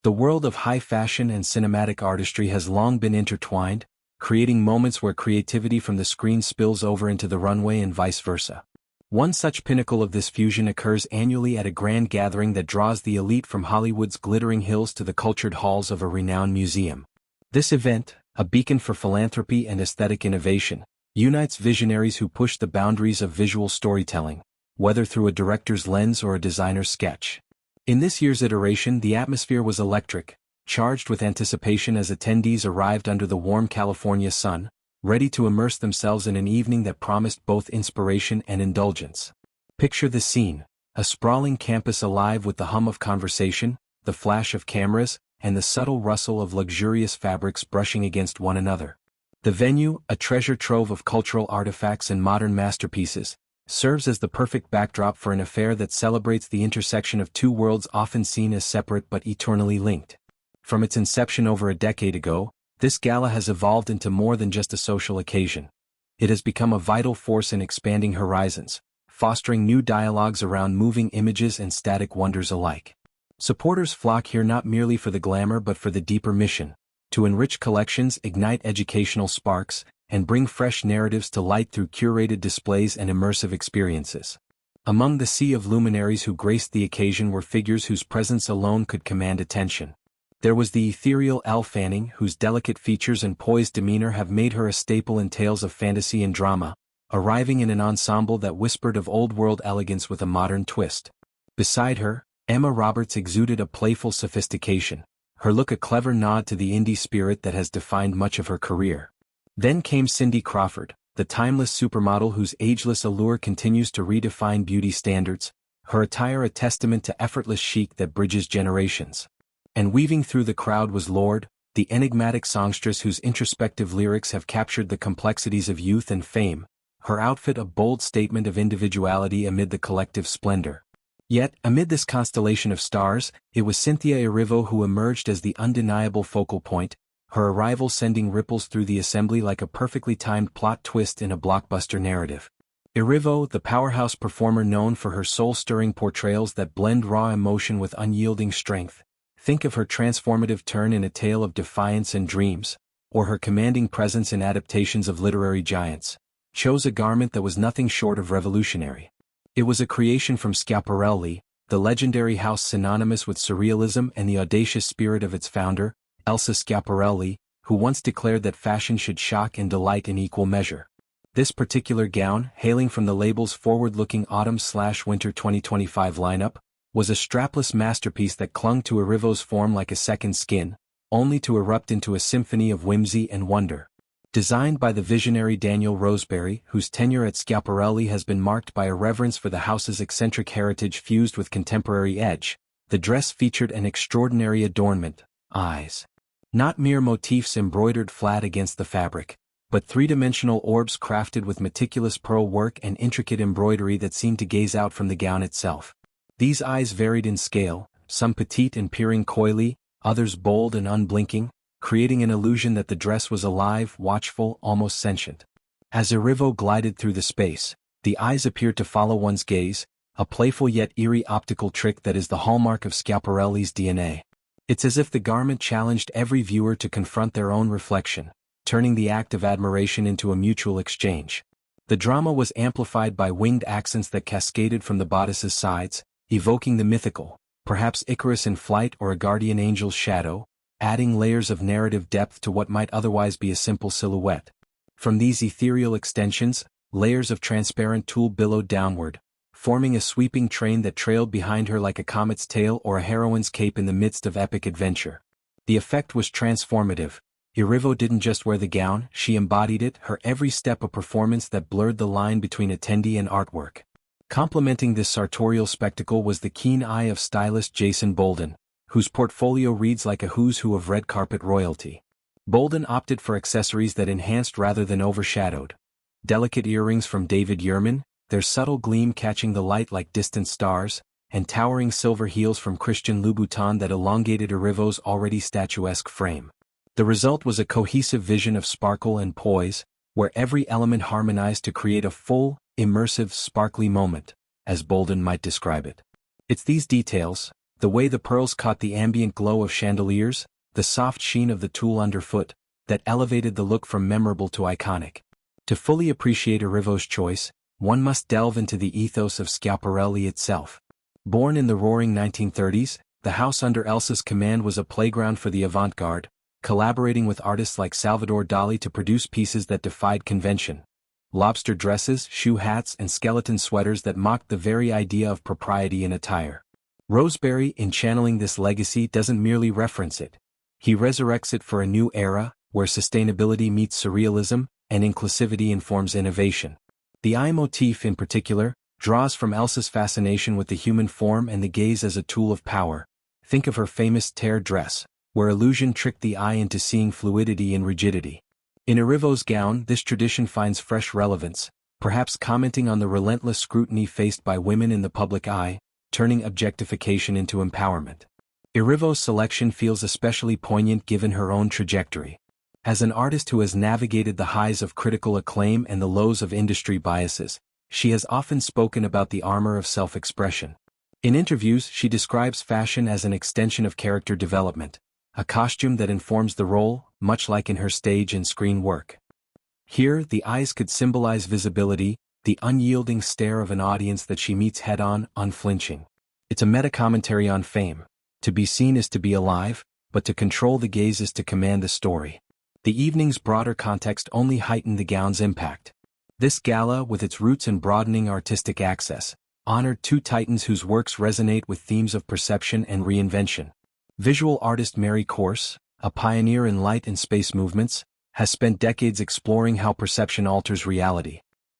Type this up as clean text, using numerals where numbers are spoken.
The world of high fashion and cinematic artistry has long been intertwined, creating moments where creativity from the screen spills over into the runway and vice versa. One such pinnacle of this fusion occurs annually at a grand gathering that draws the elite from Hollywood's glittering hills to the cultured halls of a renowned museum. This event, a beacon for philanthropy and aesthetic innovation, unites visionaries who push the boundaries of visual storytelling, whether through a director's lens or a designer's sketch. In this year's iteration, the atmosphere was electric, charged with anticipation as attendees arrived under the warm California sun, ready to immerse themselves in an evening that promised both inspiration and indulgence. Picture the scene: a sprawling campus alive with the hum of conversation, the flash of cameras, and the subtle rustle of luxurious fabrics brushing against one another. The venue, a treasure trove of cultural artifacts and modern masterpieces, serves as the perfect backdrop for an affair that celebrates the intersection of two worlds often seen as separate but eternally linked. From its inception over a decade ago, this gala has evolved into more than just a social occasion. It has become a vital force in expanding horizons, fostering new dialogues around moving images and static wonders alike. Supporters flock here not merely for the glamour but for the deeper mission: to enrich collections, ignite educational sparks, and bring fresh narratives to light through curated displays and immersive experiences. Among the sea of luminaries who graced the occasion were figures whose presence alone could command attention. There was the ethereal Elle Fanning, whose delicate features and poised demeanor have made her a staple in tales of fantasy and drama, arriving in an ensemble that whispered of old-world elegance with a modern twist. Beside her, Emma Roberts exuded a playful sophistication, her look a clever nod to the indie spirit that has defined much of her career. Then came Cindy Crawford, the timeless supermodel whose ageless allure continues to redefine beauty standards, her attire a testament to effortless chic that bridges generations. And weaving through the crowd was Lorde, the enigmatic songstress whose introspective lyrics have captured the complexities of youth and fame, her outfit a bold statement of individuality amid the collective splendor. Yet, amid this constellation of stars, it was Cynthia Erivo who emerged as the undeniable focal point, her arrival sending ripples through the assembly like a perfectly timed plot twist in a blockbuster narrative. Erivo, the powerhouse performer known for her soul-stirring portrayals that blend raw emotion with unyielding strength. Think of her transformative turn in A Tale of Defiance and Dreams, or her commanding presence in adaptations of literary giants, chose a garment that was nothing short of revolutionary. It was a creation from Schiaparelli, the legendary house synonymous with surrealism and the audacious spirit of its founder, Elsa Schiaparelli, who once declared that fashion should shock and delight in equal measure. This particular gown, hailing from the label's forward-looking autumn/winter 2025 lineup, was a strapless masterpiece that clung to Erivo's form like a second skin, only to erupt into a symphony of whimsy and wonder. Designed by the visionary Daniel Roseberry, whose tenure at Schiaparelli has been marked by a reverence for the house's eccentric heritage fused with contemporary edge, the dress featured an extraordinary adornment: eyes. Not mere motifs embroidered flat against the fabric, but three-dimensional orbs crafted with meticulous pearl work and intricate embroidery that seemed to gaze out from the gown itself. These eyes varied in scale, some petite and peering coyly, others bold and unblinking, creating an illusion that the dress was alive, watchful, almost sentient. As Erivo glided through the space, the eyes appeared to follow one's gaze, a playful yet eerie optical trick that is the hallmark of Schiaparelli's DNA. It's as if the garment challenged every viewer to confront their own reflection, turning the act of admiration into a mutual exchange. The drama was amplified by winged accents that cascaded from the bodice's sides, evoking the mythical, perhaps Icarus in flight or a guardian angel's shadow, adding layers of narrative depth to what might otherwise be a simple silhouette. From these ethereal extensions, layers of transparent tulle billowed downward, forming a sweeping train that trailed behind her like a comet's tail or a heroine's cape in the midst of epic adventure. The effect was transformative. Erivo didn't just wear the gown, she embodied it, her every step a performance that blurred the line between attendee and artwork. Complementing this sartorial spectacle was the keen eye of stylist Jason Bolden, whose portfolio reads like a who's who of red carpet royalty. Bolden opted for accessories that enhanced rather than overshadowed. Delicate earrings from David Yurman, their subtle gleam catching the light like distant stars, and towering silver heels from Christian Louboutin that elongated Erivo's already statuesque frame. The result was a cohesive vision of sparkle and poise, where every element harmonized to create a full, immersive, sparkly moment, as Bolden might describe it. It's these details, The way the pearls caught the ambient glow of chandeliers, the soft sheen of the tulle underfoot, that elevated the look from memorable to iconic. To fully appreciate Erivo's choice, one must delve into the ethos of Schiaparelli itself. Born in the roaring 1930s, the house under Elsa's command was a playground for the avant-garde, collaborating with artists like Salvador Dali to produce pieces that defied convention. Lobster dresses, shoe hats, and skeleton sweaters that mocked the very idea of propriety in attire. Roseberry, in channeling this legacy, doesn't merely reference it. He resurrects it for a new era, where sustainability meets surrealism, and inclusivity informs innovation. The eye motif in particular, draws from Elsa's fascination with the human form and the gaze as a tool of power. Think of her famous tear dress, where illusion tricked the eye into seeing fluidity in rigidity. In Erivo's gown, this tradition finds fresh relevance, perhaps commenting on the relentless scrutiny faced by women in the public eye, turning objectification into empowerment. Erivo's selection feels especially poignant given her own trajectory. As an artist who has navigated the highs of critical acclaim and the lows of industry biases, she has often spoken about the armor of self-expression. In interviews, she describes fashion as an extension of character development, a costume that informs the role, much like in her stage and screen work. Here, the eyes could symbolize visibility, the unyielding stare of an audience that she meets head-on, unflinching. It's a meta-commentary on fame. To be seen is to be alive, but to control the gaze is to command the story. The evening's broader context only heightened the gown's impact. This gala, with its roots in broadening artistic access, honored two titans whose works resonate with themes of perception and reinvention. Visual artist Mary Corse, a pioneer in light and space movements, has spent decades exploring how perception alters reality.